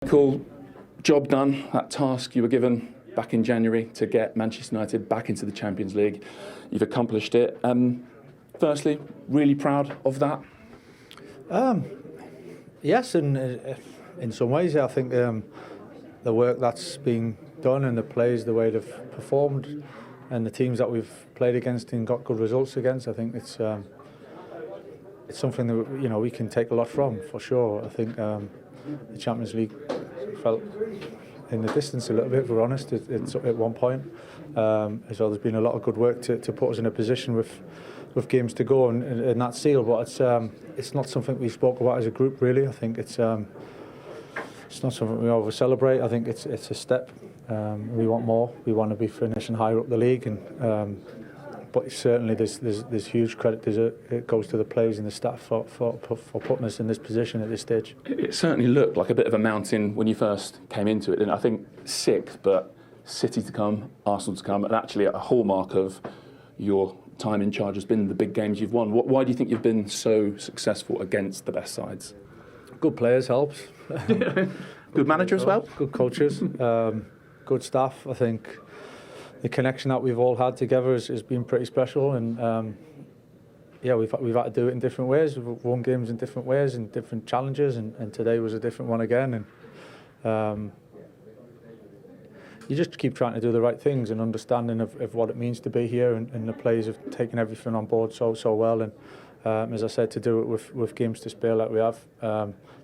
Cool. Job done. That task you were given back in January to get Manchester United back into the Champions League. You've accomplished it. Firstly, really proud of that? Yes, and in some ways, I think the work that's been done and the players, the way they've performed, and the teams that we've played against and got good results against, I think it's something that we can take a lot from, for sure. I think the Champions League felt in the distance a little bit, if we're honest, at one point. So there's been a lot of good work to put us in a position with games to go and that seal, but it's not something we spoke about as a group, really. I think it's not something we over celebrate. I think it's a step. We want more. We want to be finishing higher up the league, and but certainly there's huge credit it goes to the players and the staff for putting us in this position at this stage. It certainly looked like a bit of a mountain when you first came into it, and I think sixth, but City to come, Arsenal to come, and actually a hallmark of your time in charge has been the big games you've won. Why do you think you've been so successful against the best sides? Good players helps. Good manager as well? Good coaches, good staff. I think the connection that we've all had together has been pretty special, and we've had to do it in different ways. We've won games in different ways and different challenges, and today was a different one again. And you just keep trying to do the right things and understanding of what it means to be here, and the players have taken everything on board so well. And as I said, to do it with games to spare like we have,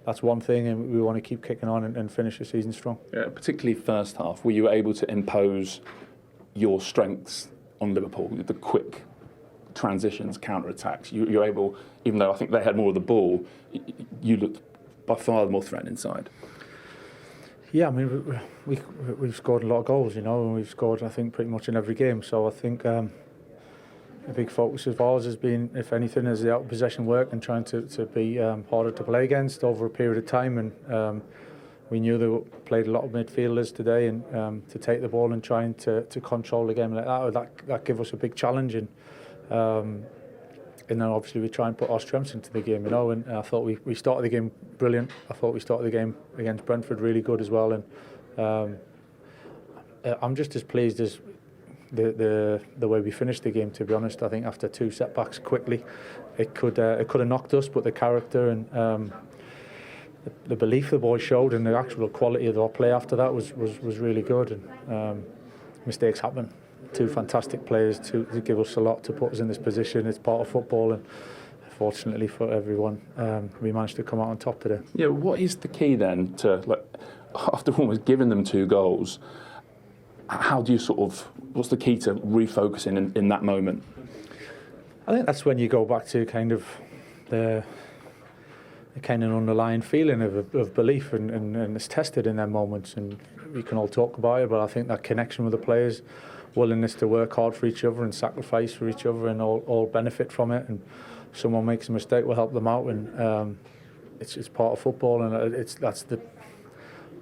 that's one thing, and we want to keep kicking on and finish the season strong. Yeah, particularly first half, were you able to impose your strengths on Liverpool, the quick transitions, counter-attacks? You're able, even though I think they had more of the ball, you looked by far the more threatening side. Yeah, I mean, we've scored a lot of goals, and we've scored, I think, pretty much in every game. So I think a big focus of ours has been, if anything, is the out-of-possession work and trying to be harder to play against over a period of time. And we knew they played a lot of midfielders today, and to take the ball and trying to control the game like that gave us a big challenge. And then obviously we try and put our strengths into the game, and I thought we started the game brilliant. I thought we started the game against Brentford really good as well, and I'm just as pleased as the way we finished the game, to be honest. I think after two setbacks quickly, it could have knocked us, but the character and the belief the boys showed and the actual quality of our play after that was really good. And mistakes happen. Two fantastic players to give us a lot to put us in this position. It's part of football, and fortunately for everyone, we managed to come out on top today. Yeah, what is the key then to, after almost giving them two goals, how do you what's the key to refocusing in that moment? I think that's when you go back to kind of the kind of underlying feeling of belief, and it's tested in their moments, and we can all talk about it, but I think that connection with the players, willingness to work hard for each other and sacrifice for each other, and all benefit from it, and if someone makes a mistake, we'll help them out, and it's part of football, and that's the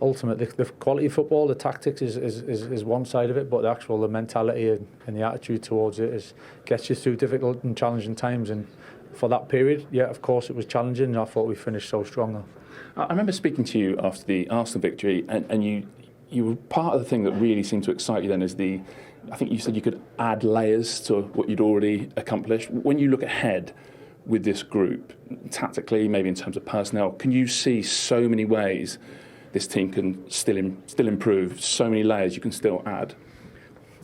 ultimate. The quality of football, the tactics is one side of it, but the mentality and the attitude towards it gets you through difficult and challenging times. And for that period, yeah, of course it was challenging, and I thought we finished so strong though. I remember speaking to you after the Arsenal victory, and you were part of the thing that really seemed to excite you then is I think you said you could add layers to what you'd already accomplished. When you look ahead with this group, tactically, maybe in terms of personnel, can you see so many ways this team can still improve, so many layers you can still add?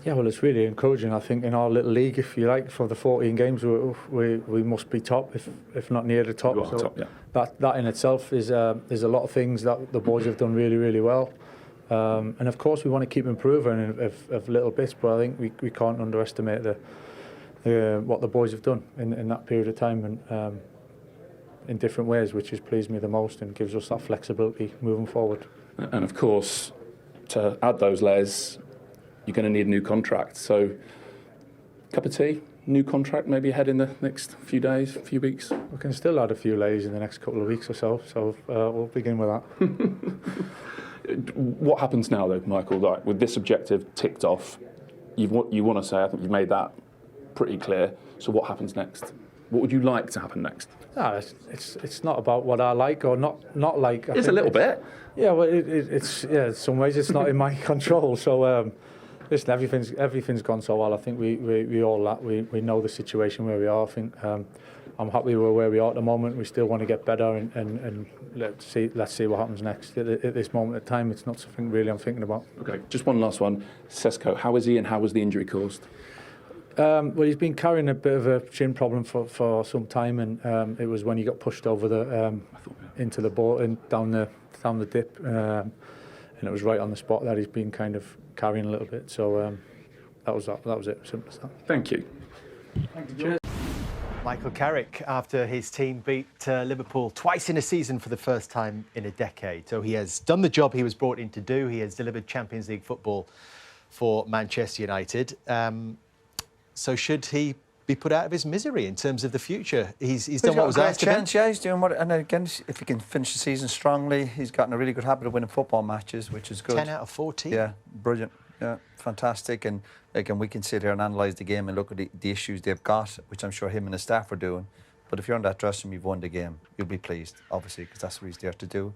Yeah, well, it's really encouraging. I think in our little league, if you like, for the 14 games, we must be top, if not near the top. You are top, yeah. That in itself is a lot of things that the boys have done really, really well. And of course, we want to keep improving of little bits, but I think we can't underestimate what the boys have done in that period of time, and in different ways, which has pleased me the most and gives us that flexibility moving forward. And of course, to add those layers, you're going to need a new contract. So, cup of tea, new contract maybe ahead in the next few days, few weeks? We can still add a few layers in the next couple of weeks or so, we'll begin with that. What happens now, though, Michael? Like, with this objective ticked off, you want to say, I think you've made that pretty clear. So what happens next? What would you like to happen next? No, it's not about what I like or not like. It's a little bit. Yeah, well, it's in some ways it's not in my control. So listen, everything's gone so well. I think we all we know the situation where we are. I think I'm happy with where we are at the moment. We still want to get better, and let's see what happens next. At this moment in time, it's not something really I'm thinking about. Okay, just one last one. Sesko, how is he, and how was the injury caused? Well, he's been carrying a bit of a shin problem for some time, and it was when he got pushed over into the boat and down the dip, and it was right on the spot that he's been kind of carrying a little bit. So that was it. Simple as that. Thank you. Thank you. Cheers. Michael Carrick, after his team beat Liverpool twice in a season for the first time in a decade. So he has done the job he was brought in to do. He has delivered Champions League football for Manchester United. So should he be put out of his misery in terms of the future? He's done what was asked of him. Yeah, he's doing what. And again, if he can finish the season strongly, he's gotten a really good habit of winning football matches, which is good. 10 out of 14. Yeah, brilliant. Yeah, fantastic. And again, we can sit here and analyse the game and look at the issues they've got, which I'm sure him and the staff are doing. But if you're in that dressing room, you've won the game, you'll be pleased, obviously, because that's what he's there to do.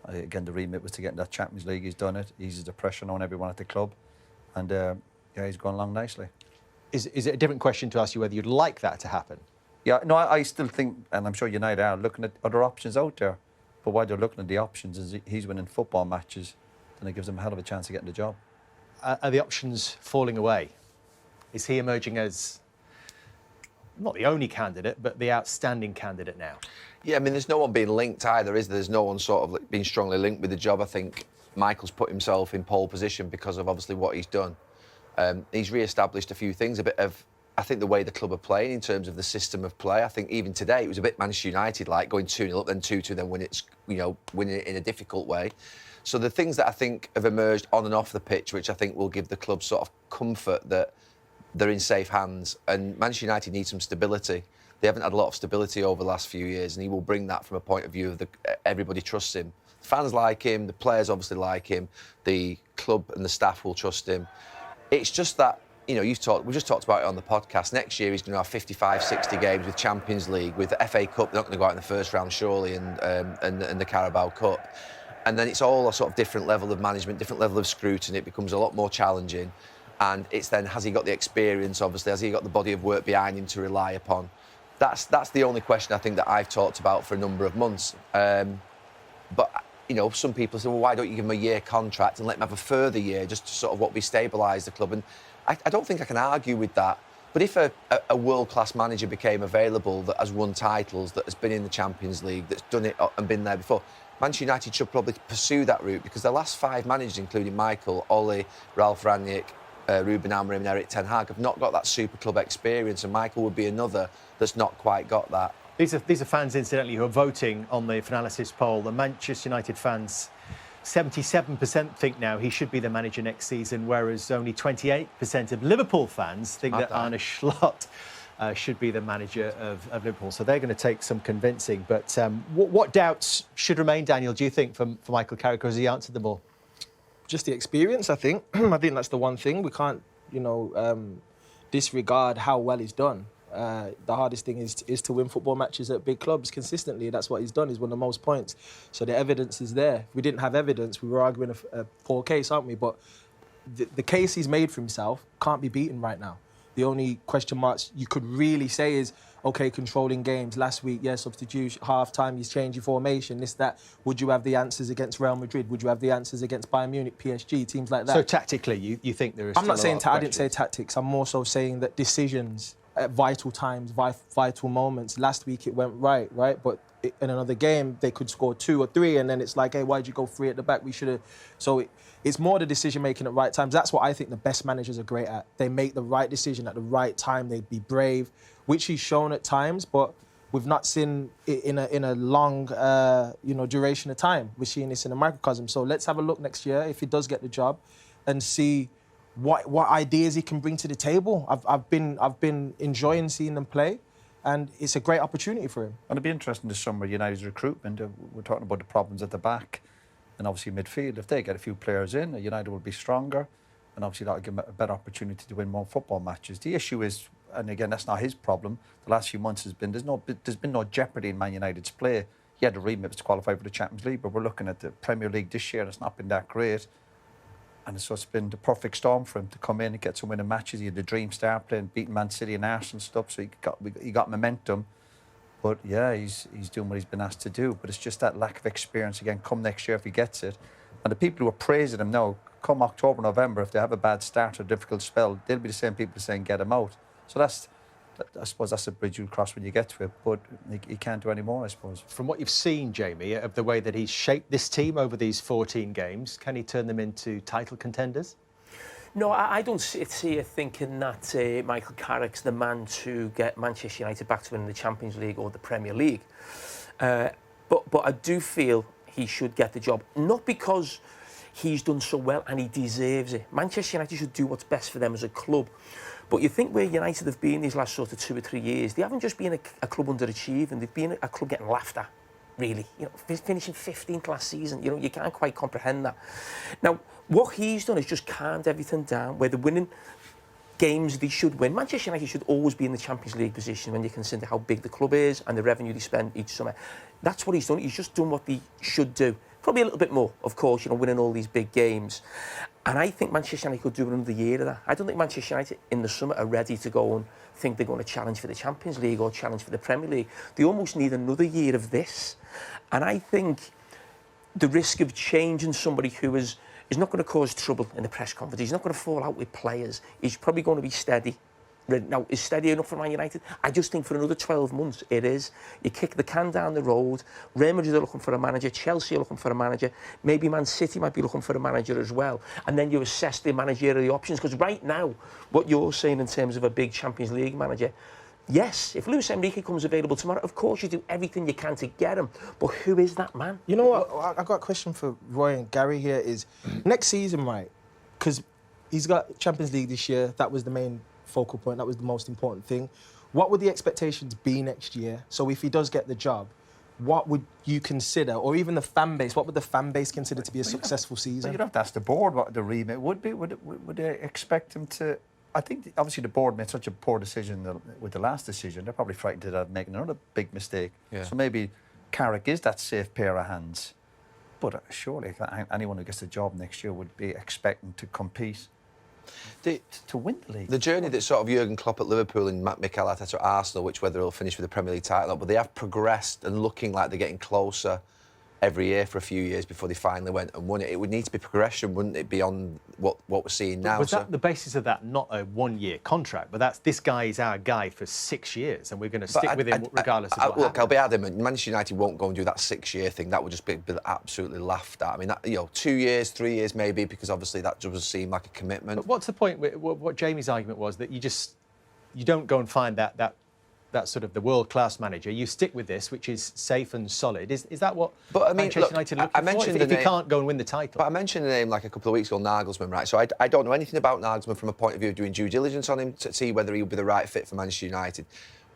Again, the remit was to get in that Champions League. He's done it. Eases the pressure on everyone at the club. And yeah, he's gone along nicely. Is it a different question to ask you whether you'd like that to happen? Yeah, no, I still think, and I'm sure United are looking at other options out there. But while they're looking at the options, is he's winning football matches, then it gives him a hell of a chance of getting the job. Are the options falling away? Is he emerging as not the only candidate, but the outstanding candidate now? Yeah, I mean, there's no one being linked either, is there? There's no one sort of being strongly linked with the job. I think Michael's put himself in pole position because of obviously what he's done. He's re-established a few things, a bit of, I think, the way the club are playing in terms of the system of play. I think even today it was a bit Manchester United, like going 2-0 up, then 2-2, then winning it in a difficult way. So the things that I think have emerged on and off the pitch, which I think will give the club sort of comfort that they're in safe hands. And Manchester United need some stability. They haven't had a lot of stability over the last few years, and he will bring that from a point of view of everybody trusts him. The fans like him, the players obviously like him, the club and the staff will trust him. It's just that, we just talked about it on the podcast. Next year he's going to have 55, 60 games with Champions League, with the FA Cup. They're not going to go out in the first round, surely, and the Carabao Cup. And then it's all a sort of different level of management, different level of scrutiny. It becomes a lot more challenging. And it's then, has he got the experience, obviously? Has he got the body of work behind him to rely upon? That's the only question I think that I've talked about for a number of months. But some people say, well, why don't you give him a year contract and let him have a further year just to sort of what we stabilise the club? And I don't think I can argue with that. But if a world-class manager became available that has won titles, that has been in the Champions League, that's done it and been there before, Manchester United should probably pursue that route, because the last 5 managers, including Michael, Ole, Ralph Rangnick, Ruben Amorim and Erik ten Hag, have not got that super club experience, and Michael would be another that's not quite got that. These are fans, incidentally, who are voting on the Finalysis poll. The Manchester United fans, 77% think now he should be the manager next season, whereas only 28% of Liverpool fans think that Arne Slot should be the manager of Liverpool. So they're going to take some convincing. But what doubts should remain, Daniel, do you think, for Michael Carrick, or has he answered them all? Just the experience, I think. I think that's the one thing. We can't, disregard how well he's done. The hardest thing is to win football matches at big clubs consistently. That's what he's done. He's won the most points. So the evidence is there. If we didn't have evidence, we were arguing a poor case, aren't we? But the case he's made for himself can't be beaten right now. The only question marks you could really say is, OK, controlling games. Last week, substitution, half-time, he's changed your formation, this, that. Would you have the answers against Real Madrid? Would you have the answers against Bayern Munich, PSG, teams like that? So tactically, you think there is I'm not saying, I didn't questions? say tactics. I'm more so saying that decisions at vital times, vital moments. Last week it went right? But in another game, they could score 2 or 3, and then it's like, hey, why'd you go 3 at the back? We should have... So it's more the decision-making at right times. That's what I think the best managers are great at. They make the right decision at the right time. They'd be brave, which he's shown at times, but we've not seen it in a long, duration of time. We're seeing this in a microcosm. So let's have a look next year, if he does get the job, and see what ideas he can bring to the table. I've been enjoying seeing them play, and it's a great opportunity for him. And it'd be interesting this summer, United's recruitment. We're talking about the problems at the back and obviously midfield. If they get a few players in, United will be stronger, and obviously that'll give them a better opportunity to win more football matches. The issue is, and again, that's not his problem. The last few months has been there's been no jeopardy in Man United's play. He had a remit to qualify for the Champions League, but we're looking at the Premier League this year. It's not been that great, and so it's been the perfect storm for him to come in and get some winning matches. He had the dream start playing, beating Man City and Arsenal and stuff, so he got momentum. But yeah, he's doing what he's been asked to do. But it's just that lack of experience again. Come next year if he gets it, and the people who are praising him now, come October, November, if they have a bad start or a difficult spell, they'll be the same people saying get him out. So I suppose that's a bridge you cross when you get to it. But he can't do any more, I suppose. From what you've seen, Jamie, of the way that he's shaped this team over these 14 games, can he turn them into title contenders? No, I don't see it thinking that Michael Carrick's the man to get Manchester United back to winning the Champions League or the Premier League. But I do feel he should get the job, not because he's done so well and he deserves it. Manchester United should do what's best for them as a club. But you think where United have been these last sort of 2 or 3 years, they haven't just been a club underachieving, they've been a club getting laughed at, really. You know, finishing 15th last season, you know, you can't quite comprehend that. Now, what he's done is just calmed everything down, where they're winning games they should win. Manchester United should always be in the Champions League position when you consider how big the club is and the revenue they spend each summer. That's what he's done. He's just done what they should do. Probably a little bit more, of course, you know, winning all these big games. And I think Manchester United could do another year of that. I don't think Manchester United in the summer are ready to go and think they're going to challenge for the Champions League or challenge for the Premier League. They almost need another year of this. And I think the risk of changing somebody who is not going to cause trouble in the press conference, he's not going to fall out with players, he's probably going to be steady. Now, is steady enough for Man United? I just think for another 12 months, it is. You kick the can down the road. Real Madrid are looking for a manager. Chelsea are looking for a manager. Maybe Man City might be looking for a manager as well. And then you assess the managerial options. Because right now, what you're saying in terms of a big Champions League manager, yes, if Luis Enrique comes available tomorrow, of course you do everything you can to get him. But who is that man? You know what? I got a question for Roy and Gary here is, next season, right, because he's got Champions League this year. That was the main focal point. That was the most important thing. What would the expectations be next year? So if he does get the job, what would you consider, or even the fan base, what would the fan base consider to be a successful season? You'd have to ask the board what the remit would be. Would they expect him to... I think obviously the board made such a poor decision with the last decision. They're probably frightened of making another big mistake. Yeah. So maybe Carrick is that safe pair of hands. But surely anyone who gets the job next year would be expecting to compete to win the league. The journey that sort of Jurgen Klopp at Liverpool and Mikel Arteta at Arsenal, which whether he'll finish with the Premier League title, but they have progressed and looking like they're getting closer every year for a few years before they finally went and won it. It would need to be progression, wouldn't it, beyond what we're seeing now? Was that the basis of that, not a one-year contract, but that's this guy is our guy for 6 years and we're going to stick with him regardless of what happens? Look, I'll be adamant, Manchester United won't go and do that 6-year thing. That would just be absolutely laughed at. I mean, that, you know, 2 years, 3 years maybe, because obviously that doesn't seem like a commitment. But what's the point? What Jamie's argument was that you don't go and find that sort of the world-class manager. You stick with this, which is safe and solid. Is that what Manchester United look for if you can't go and win the title? But I mentioned the name like a couple of weeks ago, Nagelsmann, right? So I don't know anything about Nagelsmann from a point of view of doing due diligence on him to see whether he would be the right fit for Manchester United.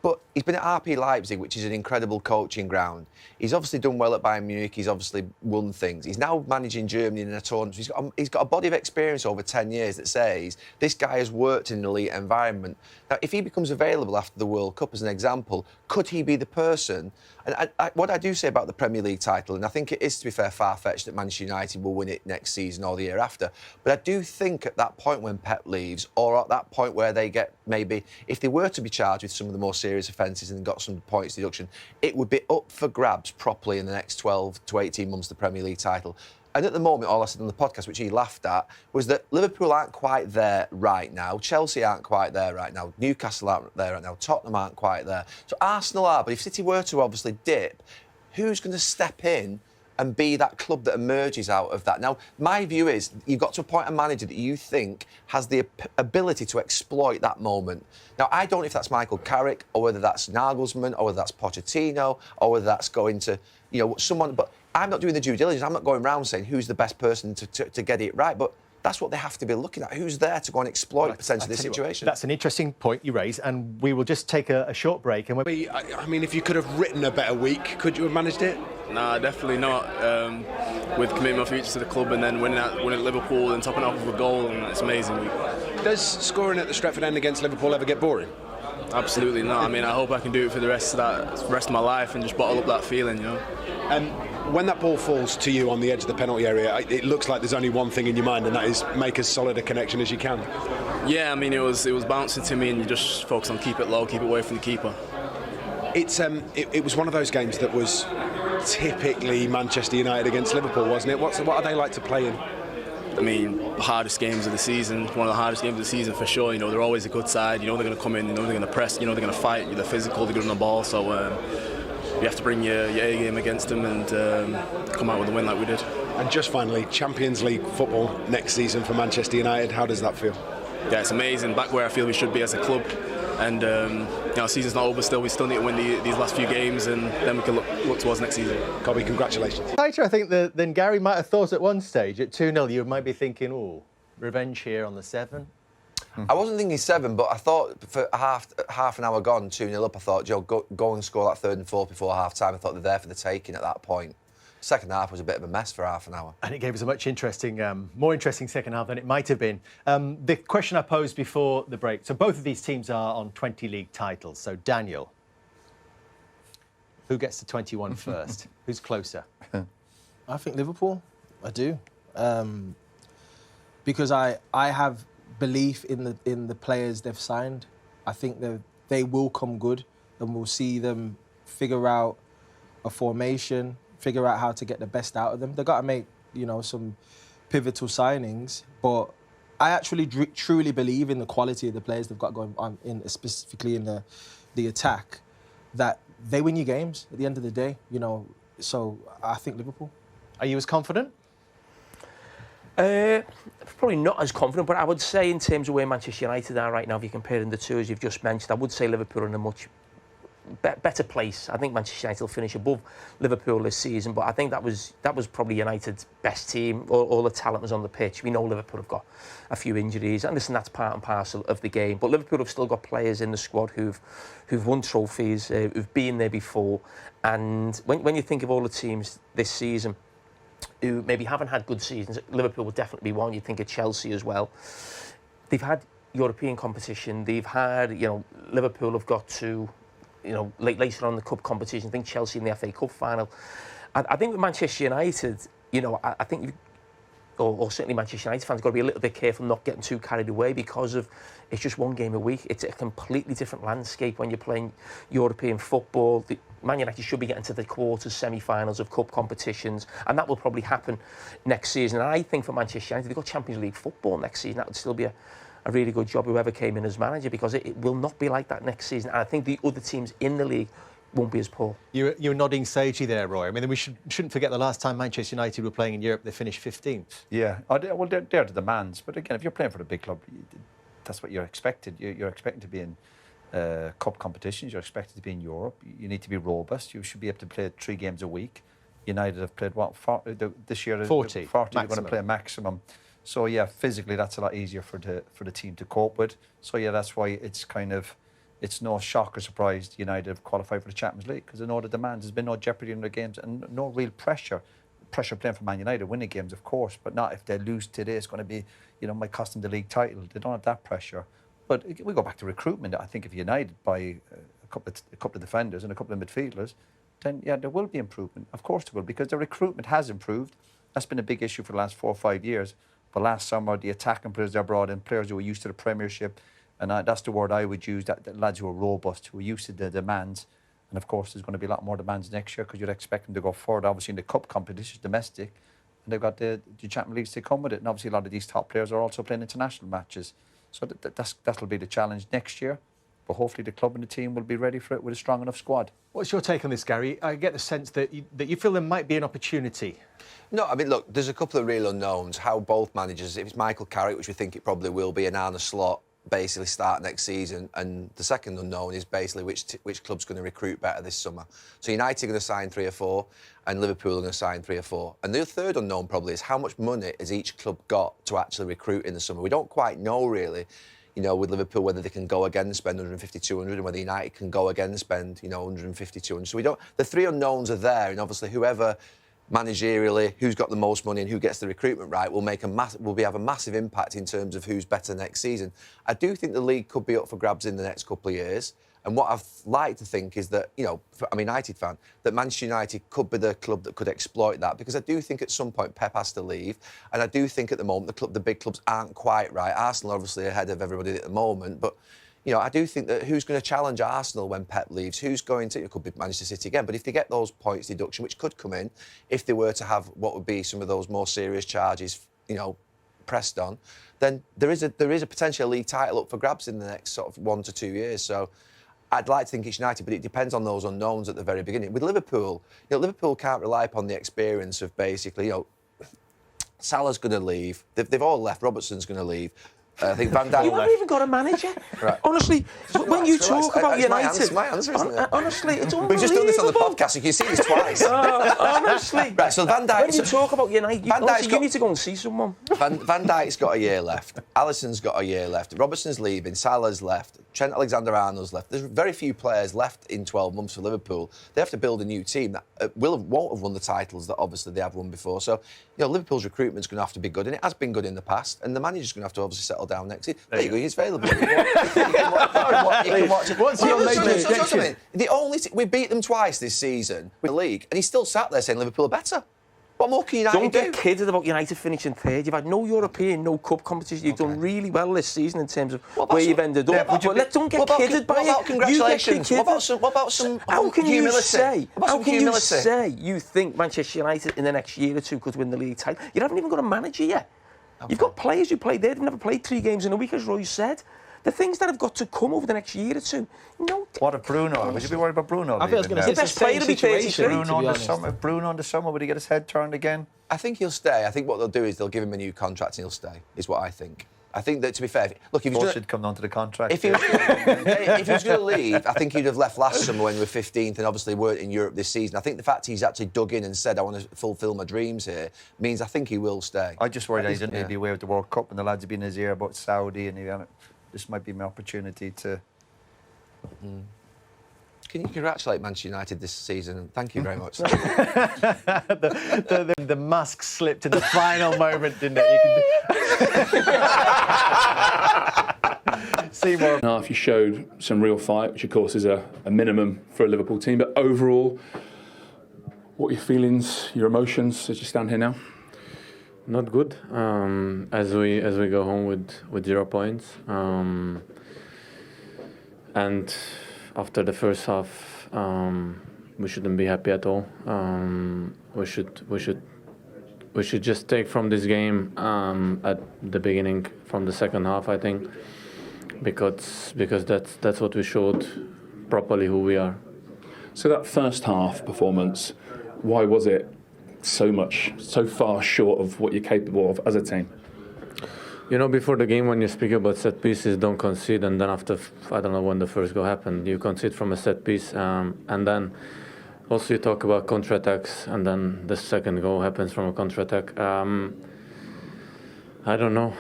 But he's been at RB Leipzig, which is an incredible coaching ground. He's obviously done well at Bayern Munich. He's obviously won things. He's now managing Germany in a tournament. He's got a body of experience over 10 years that says this guy has worked in an elite environment. Now, if he becomes available after the World Cup, as an example, could he be the person? And what I do say about the Premier League title, and I think it is, to be fair, far-fetched that Manchester United will win it next season or the year after, but I do think at that point when Pep leaves, or at that point where they get maybe, if they were to be charged with some of the more serious offences and got some points deduction, it would be up for grabs properly in the next 12 to 18 months, the Premier League title. And at the moment, all I said on the podcast, which he laughed at, was that Liverpool aren't quite there right now. Chelsea aren't quite there right now. Newcastle aren't there right now. Tottenham aren't quite there. So Arsenal are. But if City were to obviously dip, who's going to step in and be that club that emerges out of that? Now, my view is you've got to appoint a manager that you think has the ability to exploit that moment. Now, I don't know if that's Michael Carrick or whether that's Nagelsmann or whether that's Pochettino or whether that's going to, you know, someone... But I'm not doing the due diligence. I'm not going around saying who's the best person to get it right. But that's what they have to be looking at. Who's there to go and exploit potentially this situation? That's an interesting point you raise, and we will just take a short break. And I mean, if you could have written a better week, could you have managed it? Nah, definitely not. With committing my future to the club and then winning at Liverpool and topping off with a goal, and it's amazing. Does scoring at the Stretford End against Liverpool ever get boring? absolutely not. I mean, I hope I can do it for the rest of my life and just bottle up that feeling, you know. When that ball falls to you on the edge of the penalty area, it looks like there's only one thing in your mind, and that is make as solid a connection as you can. Yeah, I mean, it was bouncing to me, and you just focus on keep it low, keep it away from the keeper. It was one of those games that was typically Manchester United against Liverpool, wasn't it? What are they like to play in? I mean, the hardest games of the season, one of the hardest games of the season for sure. You know, they're always a good side. You know they're going to come in, you know they're going to press, you know they're going to fight, they're physical, they're good on the ball. So you have to bring your A game against them and come out with a win like we did. And just finally, Champions League football next season for Manchester United, how does that feel? Yeah, it's amazing. Back where I feel we should be as a club. And you know, season's not over still. We still need to win these last few games, and then we can look towards next season. Colby, congratulations. Tighter, I think, than Gary might have thought at one stage. At 2-0, you might be thinking, oh, revenge here on the 7. I wasn't thinking 7, but I thought for half an hour gone, 2-0 up, I thought, Joe, go and score that 3rd and 4th before half-time. I thought they're there for the taking at that point. Second half was a bit of a mess for half an hour. And it gave us a much more interesting second half than it might have been. The question I posed before the break, so both of these teams are on 20 league titles. So, Daniel, who gets to 21 first? Who's closer? I think Liverpool. I do. Because I have belief in the players they've signed. I think they will come good, and we'll see them figure out a formation, figure out how to get the best out of them. They've got to make, you know, some pivotal signings, but I actually truly believe in the quality of the players they've got going on, specifically in the attack, that they win you games at the end of the day, you know. So I think Liverpool. Are you as confident? Probably not as confident, but I would say in terms of where Manchester United are right now, if you're comparing the two as you've just mentioned, I would say Liverpool are in a much better place. I think Manchester United will finish above Liverpool this season, but I think that was probably United's best team. All the talent was on the pitch. We know Liverpool have got a few injuries, and listen, that's part and parcel of the game. But Liverpool have still got players in the squad who've won trophies, who've been there before. And when you think of all the teams this season who maybe haven't had good seasons, Liverpool will definitely be one. You think of Chelsea as well. They've had European competition. They've had, you know, Liverpool have got to, you know, later on in the cup competition. I think Chelsea in the FA Cup final. I think with Manchester United, you know, I think or certainly Manchester United fans got to be a little bit careful not getting too carried away, because of it's just one game a week. It's a completely different landscape when you're playing European football. Man United should be getting to the quarters, semi-finals of cup competitions, and that will probably happen next season. And I think for Manchester United, they've got Champions League football next season. That would still be a really good job, whoever came in as manager, because it will not be like that next season. And I think the other teams in the league won't be as poor. You're nodding sagely there, Roy. I mean, we shouldn't forget the last time Manchester United were playing in Europe, they finished 15th. Yeah, well, they're the demands. But again, if you're playing for the big club, that's what you're expected. You're expected to be in cup competitions. You're expected to be in Europe. You need to be robust. You should be able to play 3 games a week. United have played, this year? 40. 40, you're going to play maximum. So, yeah, physically, that's a lot easier for the team to cope with. So, yeah, that's why it's no shock or surprise United have qualified for the Champions League, because they know the demands. There's been no jeopardy in their games and no real pressure. Pressure playing for Man United, winning games, of course, but not if they lose today. It's going to be, you know, might cost them the league title. They don't have that pressure. But we go back to recruitment. I think if United buy a couple of defenders and a couple of midfielders, then, yeah, there will be improvement. Of course there will, because the recruitment has improved. That's been a big issue for the last 4 or 5 years. But last summer, the attacking players they brought in, players who were used to the Premiership, and that's the word I would use, that lads who are robust, who are used to the demands. And of course, there's going to be a lot more demands next year, because you'd expect them to go forward, obviously, in the cup competition, domestic, and they've got the Champions Leagues to come with it. And obviously, a lot of these top players are also playing international matches. So that'll be the challenge next year. But hopefully the club and the team will be ready for it with a strong enough squad. What's your take on this, Gary? I get the sense that you feel there might be an opportunity. No, I mean, look, there's a couple of real unknowns. How both managers, if it's Michael Carrick, which we think it probably will be, and Arne Slot, basically start next season, and the second unknown is basically which club's going to recruit better this summer. So United are going to sign 3 or 4, and Liverpool are going to sign 3 or 4. And the third unknown probably is how much money has each club got to actually recruit in the summer. We don't quite know really, you know, with Liverpool, whether they can go again and spend 150, 200, and whether United can go again and spend, you know, 150, 200. So we don't. The 3 unknowns are there, and obviously whoever managerially, who's got the most money and who gets the recruitment right will have a massive impact in terms of who's better next season. I do think the league could be up for grabs in the next couple of years. And what I'd like to think is that, I'm a United fan, that Manchester United could be the club that could exploit that, because I do think at some point Pep has to leave, and I do think at the moment the big clubs aren't quite right. Arsenal are obviously ahead of everybody at the moment, but I do think that who's going to challenge Arsenal when Pep leaves? Who's going to? It could be Manchester City again, but if they get those points deduction, which could come in if they were to have what would be some of those more serious charges, pressed on, then there is a potential league title up for grabs in the next sort of 1 to 2 years. So I'd like to think it's United, but it depends on those unknowns at the very beginning. With Liverpool, Liverpool can't rely upon the experience of basically, Salah's going to leave. They've all left. Robertson's going to leave. I think Van Dijk. You haven't even got a manager. Right. Honestly, when you talk about United, it's my answer, isn't it? Honestly, it's unbelievable. We've just done this on the podcast, so you can see this twice. Honestly. Right, so Van Dijk. When you talk about United, you need to go and see someone. Van Dijk's got a year left. Alison's got a year left. Robertson's leaving. Salah's left. Trent Alexander-Arnold's left. There's very few players left in 12 months for Liverpool. They have to build a new team that won't have won the titles that obviously they have won before. So, Liverpool's recruitment's going to have to be good, and it has been good in the past. And the manager's going to have to obviously settle down next year. There you go. He's available. You can watch it. What's your major objection? We beat them twice this season with the league, and he's still sat there saying Liverpool are better. What more can United do? Don't get kidded about United finishing third. You've had no European, no cup competition. You've done really well this season in terms of where you've ended up. But don't get kidded by it. What about congratulations? What about some How can humility? you say you think Manchester United in the next year or two could win the league title? You haven't even got a manager yet. Okay. You've got players who played there. They've never played 3 games in a week, as Roy said. The things that have got to come over the next year or two. What of Bruno? Would you be worried about Bruno? I think I was going to say the best player to be 33. Bruno in the summer, would he get his head turned again? I think he'll stay. I think what they'll do is they'll give him a new contract and he'll stay, is what I think. I think that, to be fair, look, if should come down to the contract. If he was going to leave, I think he'd have left last summer when we were 15th and obviously weren't in Europe this season. I think the fact he's actually dug in and said, I want to fulfil my dreams here, means I think he will stay. I just worry that he didn't be away with the World Cup and the lads have been in his ear about Saudi, and this might be my opportunity to... Can you congratulate Manchester United this season? Thank you very much. the mask slipped in the final moment, didn't it? Seymour. Half you showed some real fight, which of course is a minimum for a Liverpool team. But overall, what are your feelings, your emotions as you stand here now? Not good. As we go home with 0 points, and after the first half, we shouldn't be happy at all. We should just take from this game at the beginning, from the second half, I think, because that's what we showed properly who we are. So that first half performance, why was it so far short of what you're capable of as a team? Before the game, when you speak about set pieces, don't concede, and then after, I don't know when the first goal happened, you concede from a set piece, and then also you talk about counter-attacks, and then the second goal happens from a counter-attack. I don't know.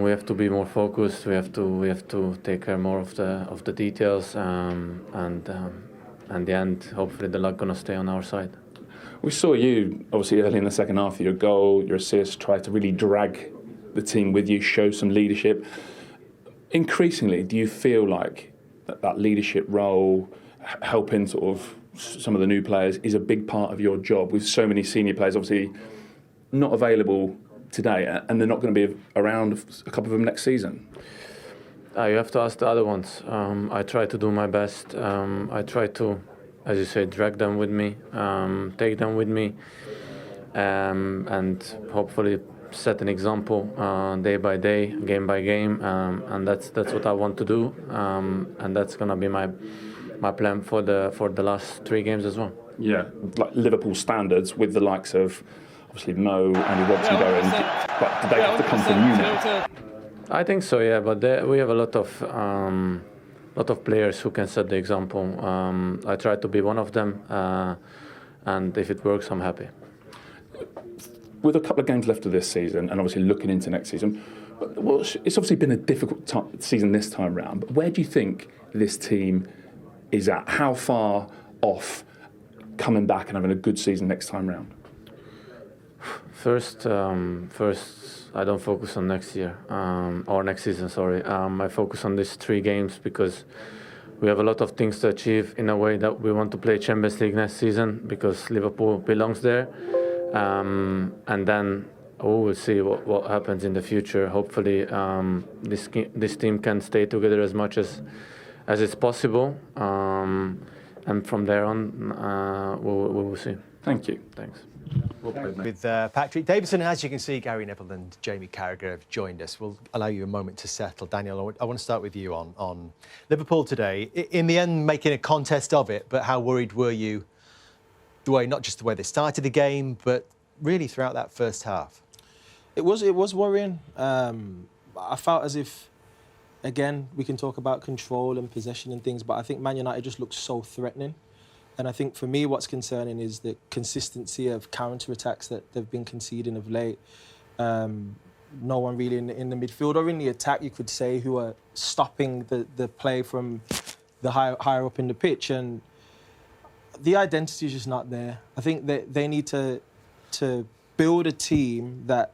We have to be more focused. We have to take care more of the details, and in the end, hopefully, the luck gonna stay on our side. We saw you obviously early in the second half, your goal, your assist, try to really drag the team with you, show some leadership. Increasingly, do you feel like that leadership role, helping sort of some of the new players, is a big part of your job, with so many senior players obviously not available today, and they're not going to be around, a couple of them next season? You have to ask the other ones. I try to do my best. I try to, as you say, drag them with me, take them with me, and hopefully set an example day by day, game by game, and that's what I want to do, and that's gonna be my plan for the last 3 games as well. Yeah, like Liverpool standards, with the likes of obviously Mo, Andy Robertson going, but do they have to come from you now? I think so, yeah, but we have a lot of players who can set the example. I try to be one of them, and if it works, I'm happy. With a couple of games left of this season, and obviously looking into next season, well, it's obviously been a difficult season this time round, but where do you think this team is at? How far off coming back and having a good season next time round? First, I don't focus on next year or next season. Sorry, I focus on these 3 games because we have a lot of things to achieve in a way that we want to play Champions League next season because Liverpool belongs there, and then we'll see what happens in the future. Hopefully, this team can stay together as much as it's possible, and from there on, we will see. Thank you. Thanks. With Patrick Davison, and as you can see, Gary Neville and Jamie Carragher have joined us. We'll allow you a moment to settle. Daniel, I want to start with you on Liverpool today. In the end, making a contest of it, but how worried were you, not just the way they started the game, but really throughout that first half? It was worrying. I felt as if, again, we can talk about control and possession and things, but I think Man United just looked so threatening. And I think for me, what's concerning is the consistency of counter-attacks that they've been conceding of late. No one really in the midfield or in the attack, you could say, who are stopping the play from the higher up in the pitch. And the identity is just not there. I think that they need to build a team that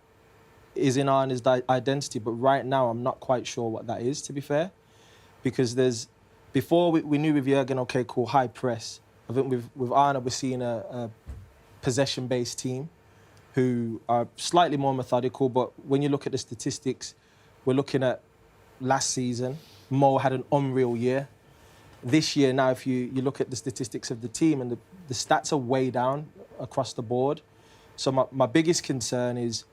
is in Arne's identity. But right now, I'm not quite sure what that is, to be fair. Because before we knew with Jurgen, OK, cool, high press. I think with Arne, we're seeing a possession-based team who are slightly more methodical, but when you look at the statistics, we're looking at last season, Mo had an unreal year. This year now, if you look at the statistics of the team, and the stats are way down across the board. So my biggest concern is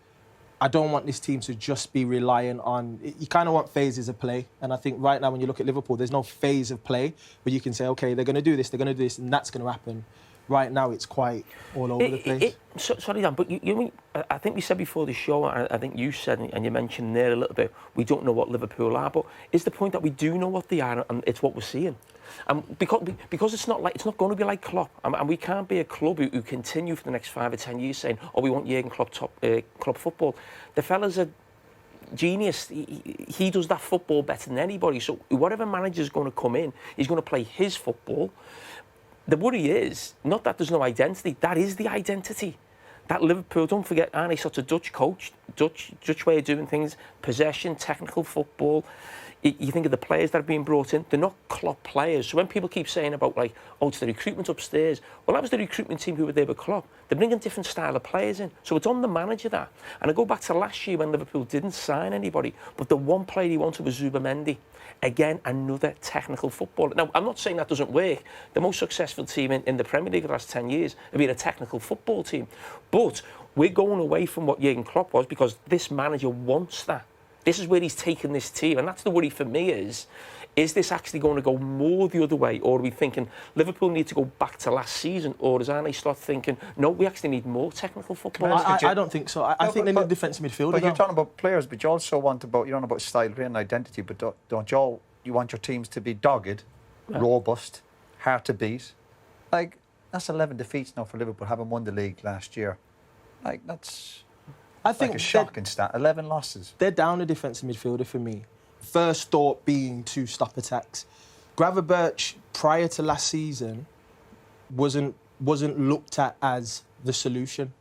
I don't want this team to just be reliant on... You kind of want phases of play. And I think right now when you look at Liverpool, there's no phase of play where you can say, OK, they're going to do this, and that's going to happen. Right now, it's quite all over the place. Sorry, Dan, but I think we said before the show, I think you said, and you mentioned there a little bit, we don't know what Liverpool are, but is the point that we do know what they are, and it's what we're seeing? Because it's not going to be like Klopp, and we can't be a club who continue for the next 5 or 10 years saying, oh, we want Jurgen Klopp club football. The fella's a genius. He does that football better than anybody. So whatever manager's going to come in, he's going to play his football. The worry is not that there's no identity. That is the identity. That Liverpool, don't forget, Arne Slot's a Dutch coach, Dutch way of doing things, possession, technical football. You think of the players that are being brought in, they're not Klopp players. So when people keep saying about, like, oh, it's the recruitment upstairs, well, that was the recruitment team who were there with Klopp. They're bringing different style of players in. So it's on the manager that. And I go back to last year when Liverpool didn't sign anybody, but the one player he wanted was Zubamendi. Again, another technical footballer. Now, I'm not saying that doesn't work. The most successful team in the Premier League the last 10 years have been a technical football team. But we're going away from what Jurgen Klopp was because this manager wants that. This is where he's taken this team, and that's the worry for me is this actually going to go more the other way, or are we thinking Liverpool need to go back to last season, or is Arne Slot thinking, no, we actually need more technical football? I don't think so. I think they need defensive midfielder. But you're talking about players, but you also want you're on about style and identity, but don't you want your teams to be dogged, robust, hard to beat? Like, that's 11 defeats now for Liverpool, having won the league last year. Like, that's... I think a shocking stat. 11 losses. They're down a defensive midfielder for me. First thought being to stop attacks. Gravenberch, prior to last season, wasn't looked at as the solution.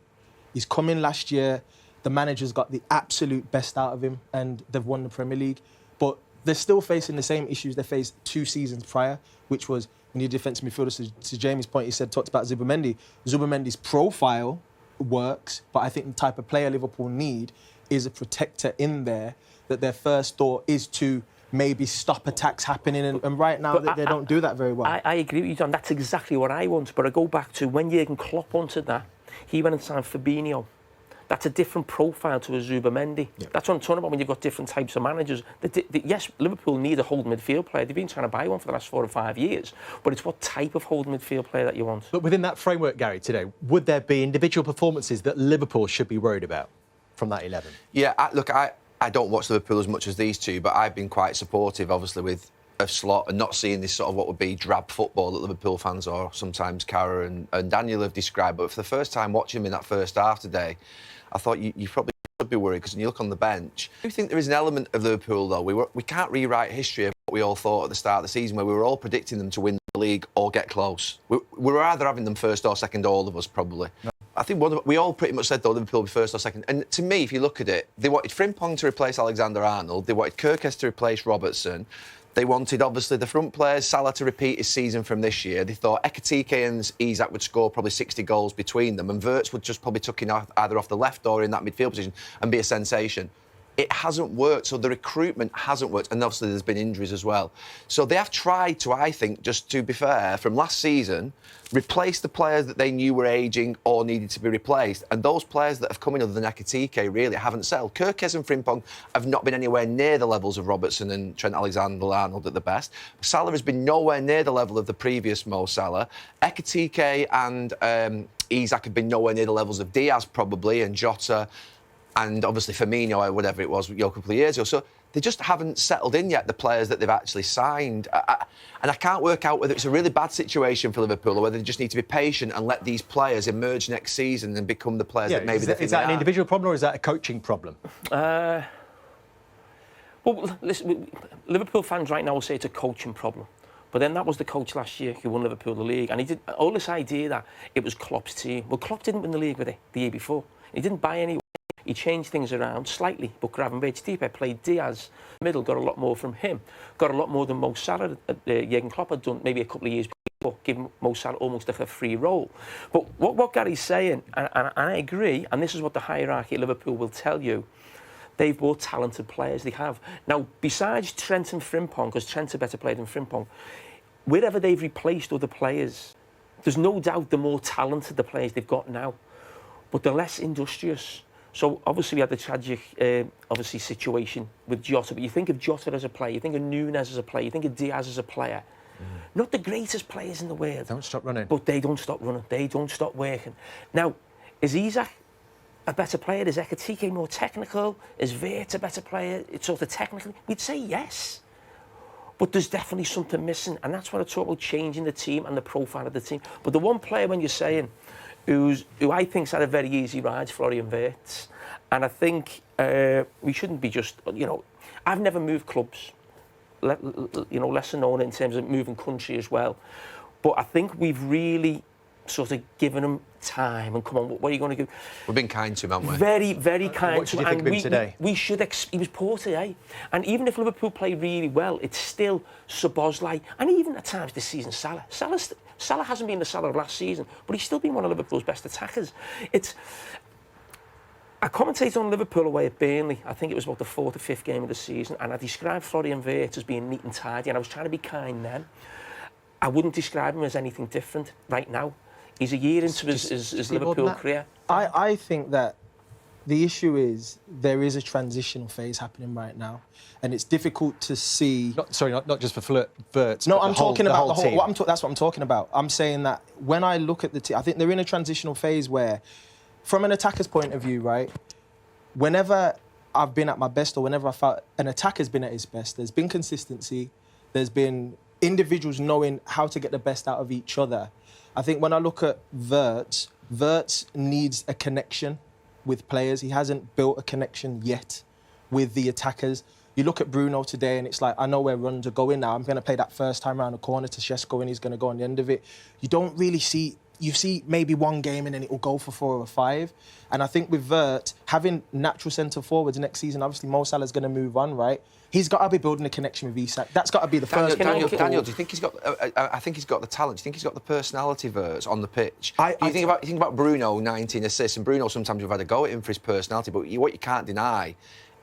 He's come in last year. The manager's got the absolute best out of him, and they've won the Premier League. But they're still facing the same issues they faced 2 seasons prior, which was we need defensive midfielders. To Jamie's point, he talked about Zubamendi. Zubamendi's profile works, but I think the type of player Liverpool need is a protector in there that their first thought is to maybe stop attacks happening, and right now they don't do that very well. I agree with you, Don. That's exactly what I want, but I go back to when Jurgen Klopp wanted that, he went and signed Fabinho. That's a different profile to a Zubamendi. Yeah. That's what I'm talking about when you've got different types of managers. Yes, Liverpool need a holding midfield player. They've been trying to buy one for the last 4 or 5 years. But it's what type of holding midfield player that you want. But within that framework, Gary, today, would there be individual performances that Liverpool should be worried about from that 11? Yeah, I don't watch Liverpool as much as these two, but I've been quite supportive, obviously, of Slot and not seeing this sort of what would be drab football that Liverpool fans or sometimes Cara and Daniel have described. But for the first time watching him in that first half today, I thought you probably should be worried because when you look on the bench, I do think there is an element of Liverpool, though. We can't rewrite history of what we all thought at the start of the season where we were all predicting them to win the league or get close. We were either having them first or second, all of us, probably. No. I think we all pretty much said, though, Liverpool will be first or second. And to me, if you look at it, they wanted Frimpong to replace Alexander-Arnold. They wanted Kerkez to replace Robertson. They wanted, obviously, the front players, Salah to repeat his season from this year. They thought Ekitike and Isak would score probably 60 goals between them, and Wirtz would just probably tuck in either off the left or in that midfield position and be a sensation. It hasn't worked, so the recruitment hasn't worked, and obviously there's been injuries as well. So they have tried to, I think, just to be fair, from last season, replace the players that they knew were ageing or needed to be replaced. And those players that have come in other than Ekitike really haven't settled. Kerkez and Frimpong have not been anywhere near the levels of Robertson and Trent Alexander-Arnold at the best. Salah has been nowhere near the level of the previous Mo Salah. Ekitike and Isak have been nowhere near the levels of Diaz probably, and Jota, and obviously Firmino or whatever it was a couple of years ago. So they just haven't settled in yet, the players that they've actually signed. And I can't work out whether it's a really bad situation for Liverpool or whether they just need to be patient and let these players emerge next season and become the players that maybe they think Is that they an are. individual problem or is that a coaching problem? Well, listen, Liverpool fans right now will say it's a coaching problem. But then that was the coach last year who won Liverpool the league. And he did all this idea that it was Klopp's team. Well, Klopp didn't win the league with it the year before. He didn't buy any. He changed things around slightly, but Gravenberch played Diaz middle, got a lot more from him, got a lot more than Mo Salah. Jurgen Klopp had done maybe a couple of years before, giving Mo Salah almost like a free role. But what Gary's saying, and I agree, and this is what the hierarchy at Liverpool will tell you, they've bought talented players, they have. Now, besides Trent and Frimpong, because Trent's a better player than Frimpong, wherever they've replaced other players, there's no doubt the more talented the players they've got now, but they're less industrious. So obviously we had the tragic situation with Jota, but you think of Jota as a player, you think of Núñez as a player, you think of Diaz as a player. Not the greatest players in the world. Don't stop running. But they don't stop running, they don't stop working. Now, is Isak a better player? Is Ekitike more technical? Is Wirtz a better player? It's sort of technical. We'd say yes. But there's definitely something missing, and that's what I talk about, changing the team and the profile of the team. But the one player, when you're saying, who I think's had a very easy ride, Florian Wirtz, and I think we shouldn't be just, I've never moved clubs, lesser known in terms of moving country as well, but I think we've really sort of given him time and come on, what are you going to do? We've been kind to him, haven't we? Very, very kind what to him. him. What did you think of him today? We should. He was poor today, and even if Liverpool play really well, it's still Szoboszlai, and even at times this season, Salah hasn't been the Salah of last season, but he's still been one of Liverpool's best attackers. I commentated on Liverpool away at Burnley. I think it was about the 4th or 5th game of the season, and I described Florian Wirtz as being neat and tidy, and I was trying to be kind then. I wouldn't describe him as anything different right now. He's a year into his Liverpool career. I think that the issue is there is a transitional phase happening right now, and it's difficult to see. Not just for Wirtz. No, but I'm talking about the whole team. That's what I'm talking about. I'm saying that when I look at the team, I think they're in a transitional phase where, from an attacker's point of view, right, whenever I've been at my best or whenever I felt an attacker's been at his best, there's been consistency, there's been individuals knowing how to get the best out of each other. I think when I look at Wirtz needs a connection with players. He hasn't built a connection yet with the attackers. You look at Bruno today and it's like, I know where runs are going now. I'm going to play that first time around the corner to Šeško and he's going to go on the end of it. You don't really see... You see maybe one game and then it will go for 4 or 5. And I think with Wirtz, having natural centre forwards next season, obviously Mo Salah's going to move on, right? He's got to be building a connection with Isak. That's got to be the first. Daniel, do you think he's got? I think he's got the talent. Do you think he's got the personality, Wirtz, on the pitch? You think about Bruno, 19 assists, and Bruno sometimes we've had a go at him for his personality, but what you can't deny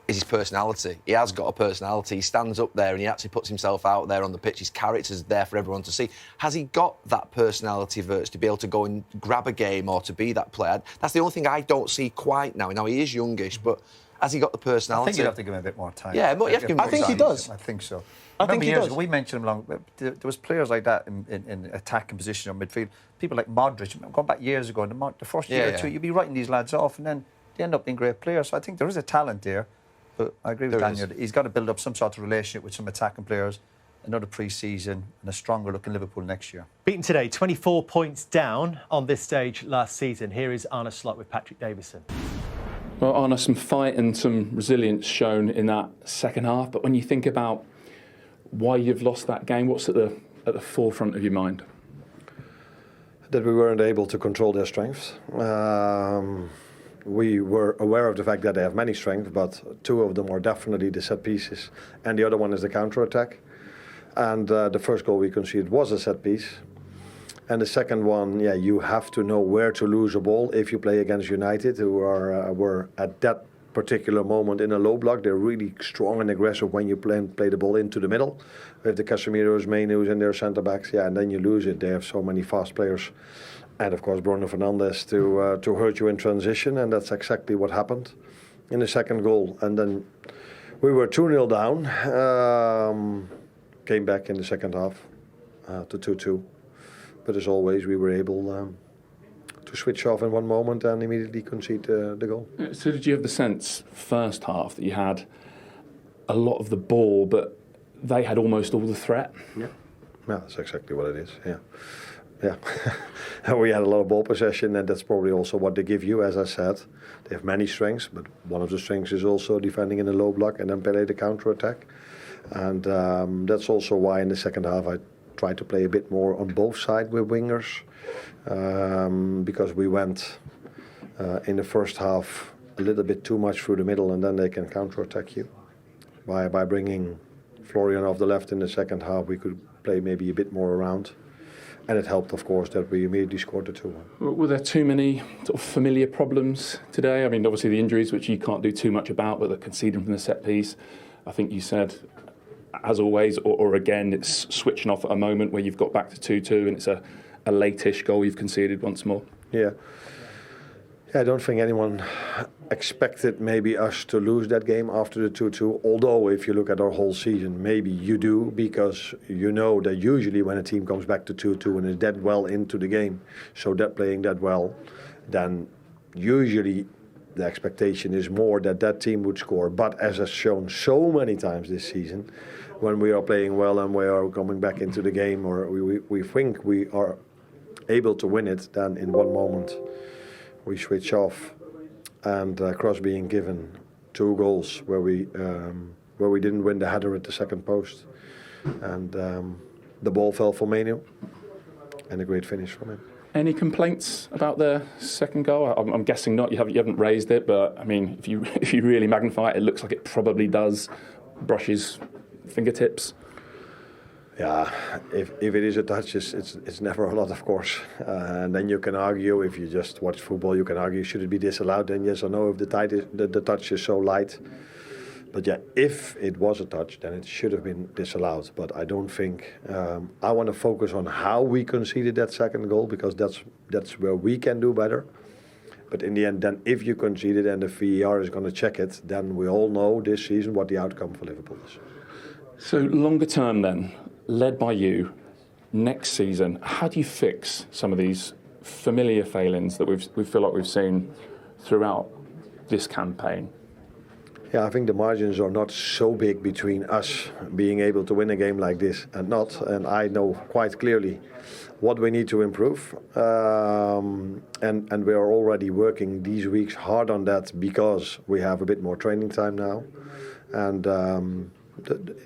is his personality. He has got a personality. He stands up there and he actually puts himself out there on the pitch. His character's there for everyone to see. Has he got that personality, Wirtz, to be able to go and grab a game or to be that player? That's the only thing I don't see quite now. Now, he is youngish, but has he got the personality? I think you'd have to give him a bit more time. Yeah, but you have to give him I think he does. I think so. I think he does. We mentioned him long. There was players like that in attacking position or midfield. People like Modric, going back years ago, the first year or two, you'd be writing these lads off and then they end up being great players. So I think there is a talent there. But I agree with Daniel. He's got to build up some sort of relationship with some attacking players, another pre-season and a stronger looking Liverpool next year. Beaten today, 24 points down on this stage last season. Here is Arne Slot with Patrick Davison. Well, Arne, some fight and some resilience shown in that second half. But when you think about why you've lost that game, what's at the forefront of your mind? that we weren't able to control their strengths. We were aware of the fact that they have many strengths, but two of them are definitely the set pieces, and the other one is the counter-attack. And the first goal we conceded was a set piece. And the second one, yeah, you have to know where to lose a ball if you play against United, who were at that particular moment in a low block. They're really strong and aggressive when you play the ball into the middle. With the Casemiro's, Mainu's and their centre-backs, yeah, and then you lose it. They have so many fast players. And of course Bruno Fernandes to hurt you in transition, and that's exactly what happened in the second goal. And then we were 2-0 down, came back in the second half to 2-2. But as always, we were able to switch off in one moment and immediately concede the goal. So did you have the sense, first half, that you had a lot of the ball, but they had almost all the threat? Yeah, that's exactly what it is, yeah. We had a lot of ball possession, and that's probably also what they give you, as I said. They have many strengths, but one of the strengths is also defending in a low block and then play the counter-attack. And that's also why in the second half I tried to play a bit more on both sides with wingers, because we went in the first half a little bit too much through the middle, and then they can counter-attack you. By bringing Florian off the left in the second half, we could play maybe a bit more around. And it helped, of course, that we immediately scored the 2-1. Were there too many sort of familiar problems today? I mean, obviously the injuries, which you can't do too much about, but the conceding from the set piece. I think you said, as always, or again, it's switching off at a moment where you've got back to 2-2 and it's a late-ish goal you've conceded once more. Yeah, I don't think anyone expected maybe us to lose that game after the 2-2, although if you look at our whole season, maybe you do, because you know that usually when a team comes back to 2-2 and is that well into the game, so that playing that well, then usually the expectation is more that team would score. But as has shown so many times this season, when we are playing well and we are coming back into the game, or we think we are able to win it, then in one moment we switch off, and Cross being given 2 goals where we didn't win the header at the second post, and the ball fell for Manu, and a great finish from him. Any complaints about their second goal? I'm guessing not. You haven't raised it, but I mean, if you really magnify it, it looks like it probably does brush his fingertips. Yeah, if it is a touch, it's never a lot, of course. And then you can argue, if you just watch football, you can argue, should it be disallowed? Then yes or no, if the touch is so light. But yeah, if it was a touch, then it should have been disallowed. But I don't think. I want to focus on how we conceded that second goal, because that's where we can do better. But in the end, then if you concede it and the VAR is going to check it, then we all know this season what the outcome for Liverpool is. So longer term then, led by you, next season, how do you fix some of these familiar failings that we feel like we've seen throughout this campaign? Yeah, I think the margins are not so big between us being able to win a game like this and not. And I know quite clearly what we need to improve. And we are already working these weeks hard on that, because we have a bit more training time now. And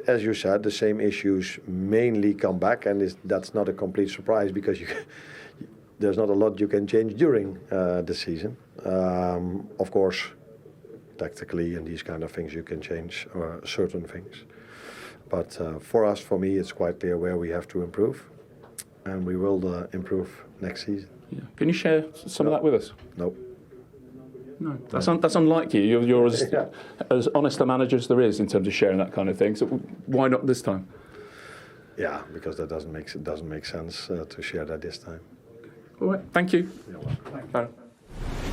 as you said, the same issues mainly come back, and that's not a complete surprise, because there's not a lot you can change during the season. Of course, tactically and these kind of things you can change certain things. But for me, it's quite clear where we have to improve, and we will improve next season. Yeah. Can you share some of that with us? No. No, that's unlike you. You're as honest a manager as there is in terms of sharing that kind of thing. So why not this time? Yeah, because that doesn't make sense to share that this time. All right, thank you.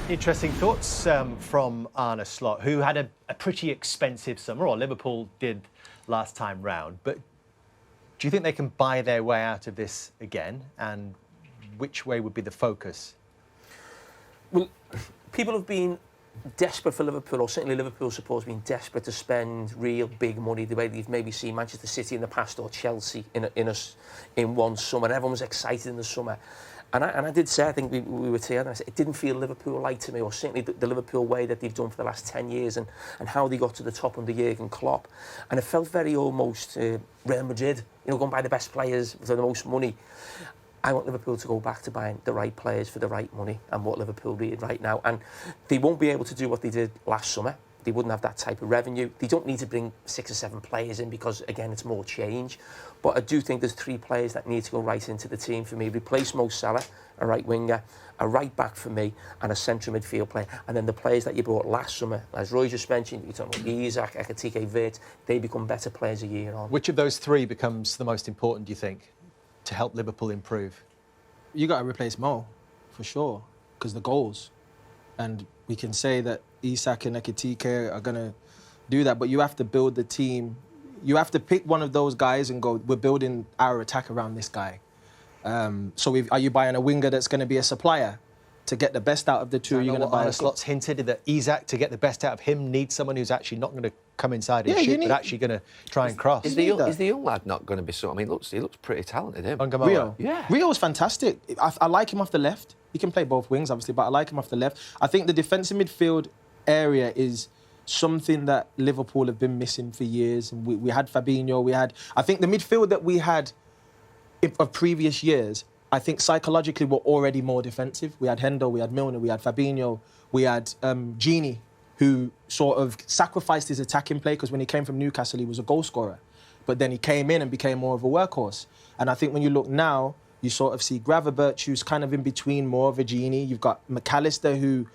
Interesting thoughts from Arne Slot, who had a pretty expensive summer, or Liverpool did last time round. But do you think they can buy their way out of this again? And which way would be the focus? Well, people have been desperate for Liverpool, or certainly Liverpool supporters have been desperate to spend real big money, the way they've maybe seen Manchester City in the past, or Chelsea in one summer. Everyone was excited in the summer. And I did say, I think we were together, and I said, it didn't feel Liverpool-like to me, or certainly the Liverpool way that they've done for the last 10 years and how they got to the top under Jurgen Klopp. And it felt very almost Real Madrid, going by the best players for the most money. I want Liverpool to go back to buying the right players for the right money and what Liverpool need right now. And they won't be able to do what they did last summer. They wouldn't have that type of revenue. They don't need to bring 6 or 7 players in because, again, it's more change. But I do think there's 3 players that need to go right into the team for me. Replace Mo Salah, a right winger, a right back for me, and a central midfield player. And then the players that you brought last summer, as Roy just mentioned, you're talking about Isaac, Ekitike, Wirtz, they become better players a year on. Which of those 3 becomes the most important, do you think, to help Liverpool improve? You got to replace Mo, for sure, because the goals. And we can say that Isak and Ekitike are going to do that, but you have to build the team. You have to pick one of those guys and go, we're building our attack around this guy. Are you buying a winger that's going to be a supplier? To get the best out of the 2, you're going to buy Arne Slot's hinted that Isak, to get the best out of him, needs someone who's actually not going to come inside and shoot, but actually going to try and cross. Is the young lad not going to be so? I mean, he looks pretty talented, him. Rio. Yeah. Rio's fantastic. I like him off the left. He can play both wings, obviously, but I like him off the left. I think the defensive midfield area is something that Liverpool have been missing for years. And we had Fabinho, I think the midfield that we had of previous years, I think psychologically we're already more defensive. We had Hendo, we had Milner, we had Fabinho, we had Gini, who sort of sacrificed his attacking play because when he came from Newcastle, he was a goal scorer. But then he came in and became more of a workhorse. And I think when you look now, you sort of see Gravenberch, who's kind of in between, more of a Gini. You've got McAllister, who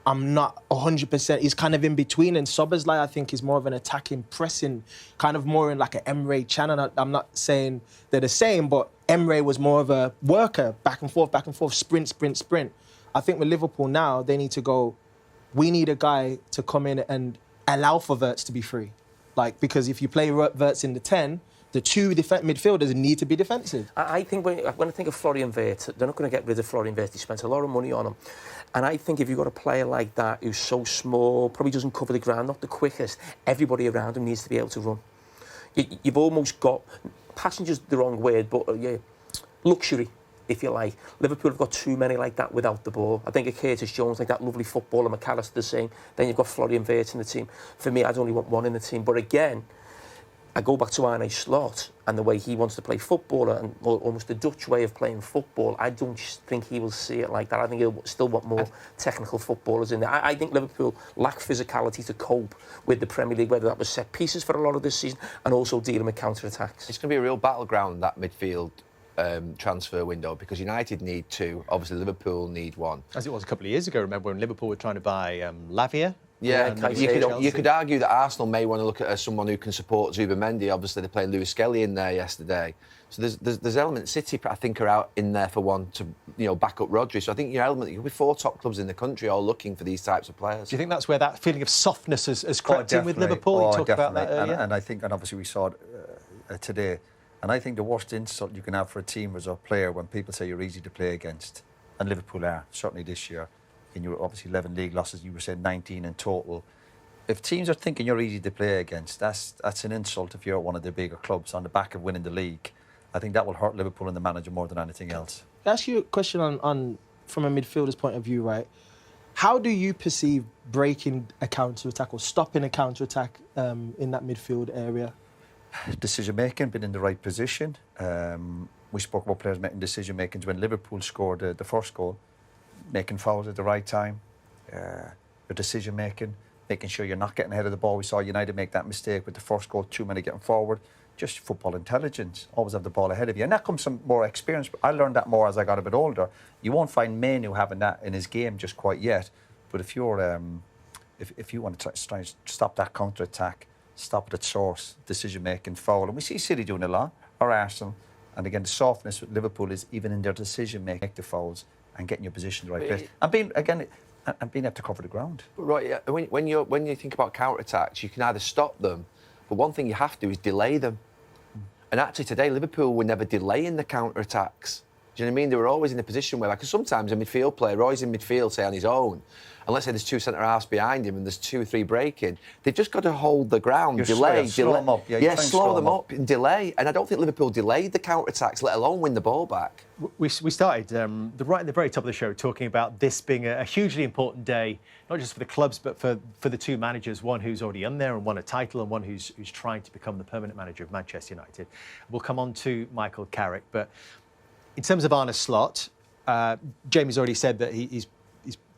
I'm not 100%, he's kind of in between. And Szoboszlai, I think, is more of an attacking, pressing, kind of more in like an Emre Can. I'm not saying they're the same, but Emre was more of a worker, back and forth, sprint. I think with Liverpool now, they need to go, we need a guy to come in and allow for Wirtz to be free. Like, because if you play Wirtz in the 10, the 2 midfielders need to be defensive. I think when I think of Florian Wirtz, they're not going to get rid of Florian Wirtz. They spent a lot of money on him. And I think if you've got a player like that who's so small, probably doesn't cover the ground, not the quickest, everybody around him needs to be able to run. You've almost got, passenger's the wrong word, but luxury, if you like. Liverpool have got too many like that without the ball. I think of Curtis Jones, like that lovely footballer, McAllister the same. Then you've got Florian Wirtz in the team. For me, I'd only want one in the team. But again, I go back to Arne Slot and the way he wants to play football and almost the Dutch way of playing football. I don't think he will see it like that. I think he'll still want more technical footballers in there. I think Liverpool lack physicality to cope with the Premier League, whether that was set pieces for a lot of this season and also dealing with counter-attacks. It's going to be a real battleground, that midfield transfer window, because United need 2. Obviously, Liverpool need 1. As it was a couple of years ago, remember when Liverpool were trying to buy Lavia? Yeah, you could argue that Arsenal may want to look at someone who can support Zubimendi. Obviously, they're playing Lewis Skelly in there yesterday. So there's elements. City, I think, are out in there for one to back up Rodri. So I think you'll be 4 top clubs in the country all looking for these types of players. Do you think that's where that feeling of softness has crept in with Liverpool? You talked about that earlier. And I think, and obviously we saw it today. And I think the worst insult you can have for a team as a player when people say you're easy to play against, and Liverpool are certainly this year. And you were obviously 11 league losses, you were saying 19 in total. If teams are thinking you're easy to play against, that's an insult if you're one of the bigger clubs on the back of winning the league. I think that will hurt Liverpool and the manager more than anything else. I'll ask you a question on from a midfielder's point of view, right? How do you perceive breaking a counter-attack or stopping a counter-attack in that midfield area? Decision-making, being in the right position. We spoke about players making decision-makings when Liverpool scored the first goal. Making fouls at the right time, your decision-making, making sure you're not getting ahead of the ball. We saw United make that mistake with the first goal, too many getting forward. Just football intelligence, always have the ball ahead of you. And that comes from more experience. I learned that more as I got a bit older. You won't find Manu having that in his game just quite yet. But if you're, if you want to try and stop that counter-attack, stop it at source, decision-making, foul. And we see City doing a lot, or Arsenal. And again, the softness with Liverpool is even in their decision-making, make the fouls and getting your position the right place. And being able to cover the ground. Right, yeah. When you think about counter-attacks, you can either stop them, but one thing you have to do is delay them. And actually today, Liverpool were never delaying the counter-attacks. Do you know what I mean? They were always in a position where, like, sometimes a midfield player, always in midfield, say, on his own, and let's say there's 2 centre-halves behind him and there's 2 or 3 breaking, they've just got to hold the ground, delay. Slow them up. Slow them up and delay. And I don't think Liverpool delayed the counter-attacks, let alone win the ball back. We started right at the very top of the show talking about this being a hugely important day, not just for the clubs, but for the 2 managers, one who's already in there and won a title and one who's trying to become the permanent manager of Manchester United. We'll come on to Michael Carrick, but In terms of Arne Slot, Jamie's already said that he's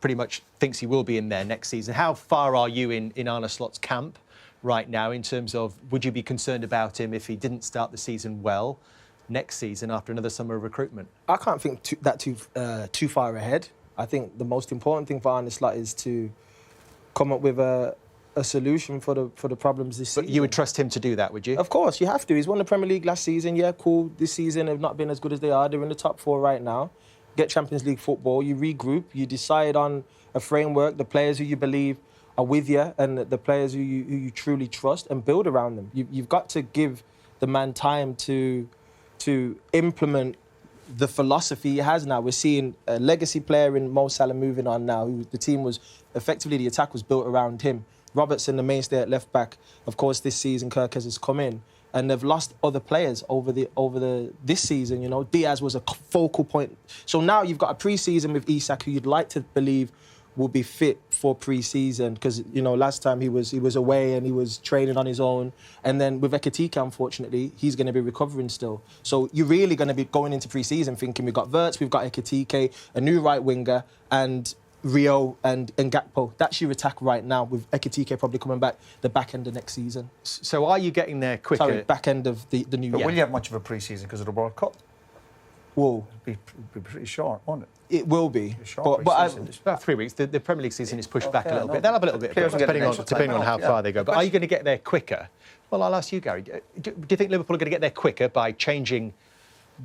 pretty much thinks he will be in there next season. How far are you in Arne Slot's camp right now in terms of would you be concerned about him if he didn't start the season well next season after another summer of recruitment? I can't think too far ahead. I think the most important thing for Arne Slot is to come up with a solution for the problems this season. But you would trust him to do that, would you? Of course, you have to. He's won the Premier League last season. Yeah, cool. This season have not been as good as they are. They're in the top 4 right now. Get Champions League football, you regroup, you decide on a framework, the players who you believe are with you and the players who you truly trust, and build around them. You've got to give the man time to implement the philosophy he has now. We're seeing a legacy player in Mo Salah moving on now, who the team was, effectively the attack was built around him. Robertson, the mainstay at left back, of course this season Carrick has come in. And they've lost other players over this season. You know, Diaz was a focal point. So now you've got a pre-season with Isak, who you'd like to believe will be fit for pre-season, because you know last time he was away and he was training on his own. And then with Ekitike, unfortunately, he's going to be recovering still. So you're really going to be going into pre-season thinking we've got Wirtz, we've got Ekitike, a new right winger, and Rio and Gakpo. That's your attack right now, with Ekitike probably coming back the back end of next season. So are you getting there quicker? Sorry, back end of the new year. Will you have much of a pre-season because of the World Cup? Will be pretty short, won't it? It will be. It's about 3 weeks. The Premier League season is pushed back a little bit. They'll have a little bit, depending on how far they go. But are you going to get there quicker? Well, I'll ask you, Gary. Do you think Liverpool are going to get there quicker by changing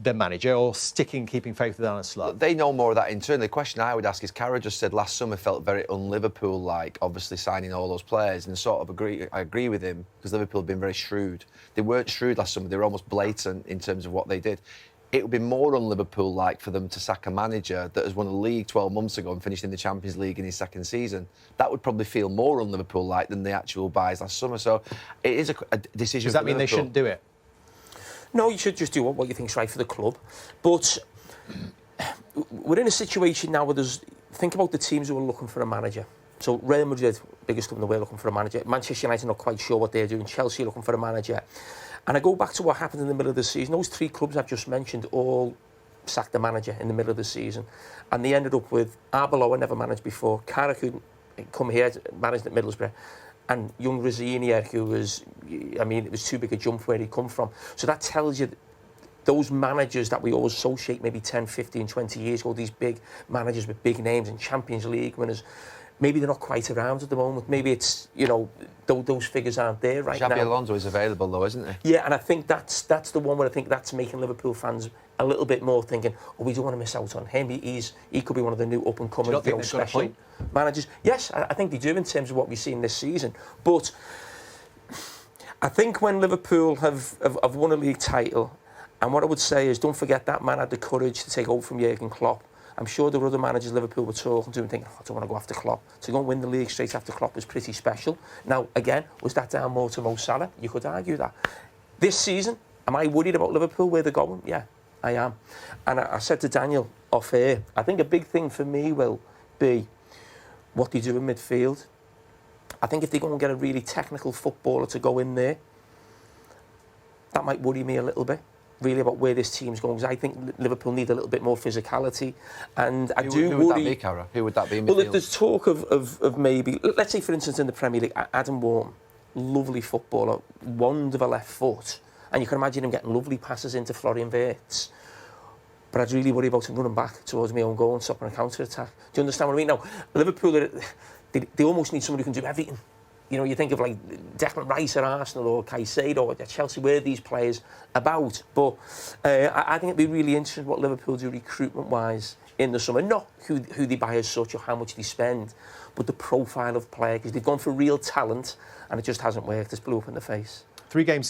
the manager or keeping faith with Arne Slot? They know more of that internally. The question I would ask is, Carragher just said last summer felt very un-Liverpool-like, obviously signing all those players, and I agree with him, because Liverpool have been very shrewd. They weren't shrewd last summer, they were almost blatant in terms of what they did. It would be more un-Liverpool-like for them to sack a manager that has won a league 12 months ago and finished in the Champions League in his second season. That would probably feel more un-Liverpool-like than the actual buys last summer. So it is a decision. Does that mean they shouldn't do it? No, you should just do what you think's right for the club. But we're in a situation now where think about the teams who are looking for a manager. So Real Madrid, biggest club in the world, looking for a manager. Manchester United not quite sure what they're doing. Chelsea looking for a manager. And I go back to what happened in the middle of the season. Those 3 clubs I've just mentioned all sacked the manager in the middle of the season. And they ended up with Arbeloa, never managed before, Carrick, who come here, managed at Middlesbrough, and young Rosinier, who was, it was too big a jump where he'd come from. So that tells you those managers that we always associate maybe 10, 15, 20 years ago, these big managers with big names and Champions League winners, maybe they're not quite around at the moment. Maybe it's, those figures aren't there right now. Xabi Alonso is available though, isn't he? Yeah, and I think that's the one where I think that's making Liverpool fans a little bit more thinking, we don't want to miss out on him. He could be one of the new up-and-coming special managers. Yes, I think they do in terms of what we've seen this season. But I think when Liverpool have won a league title, and what I would say is, don't forget that man had the courage to take over from Jurgen Klopp. I'm sure there were other managers Liverpool were talking to and thinking, I don't want to go after Klopp. To go and win the league straight after Klopp was pretty special. Now, again, was that down more to Mo Salah? You could argue that. This season, am I worried about Liverpool, where they're going? Yeah, I am. And I said to Daniel off air, I think a big thing for me will be what they do in midfield. I think if they go and get a really technical footballer to go in there, that might worry me a little bit. Really about where this team's going, because I think Liverpool need a little bit more physicality, and I do worry. Who would that be, Cara? Who would that be in midfield? Well, there's talk of maybe, let's say for instance in the Premier League, Adam Wharton, lovely footballer, wonderful left foot, and you can imagine him getting lovely passes into Florian Wirtz. But I'd really worry about him running back towards my own goal and stopping a counter-attack. Do you understand what I mean? Now, Liverpool, they almost need somebody who can do everything. You think of like Declan Rice at Arsenal or Caicedo or Chelsea, where are these players about? But I think it'd be really interesting what Liverpool do recruitment-wise in the summer. Not who they buy as such or how much they spend, but the profile of player, because they've gone for real talent and it just hasn't worked. It's blew up in the face. 3 games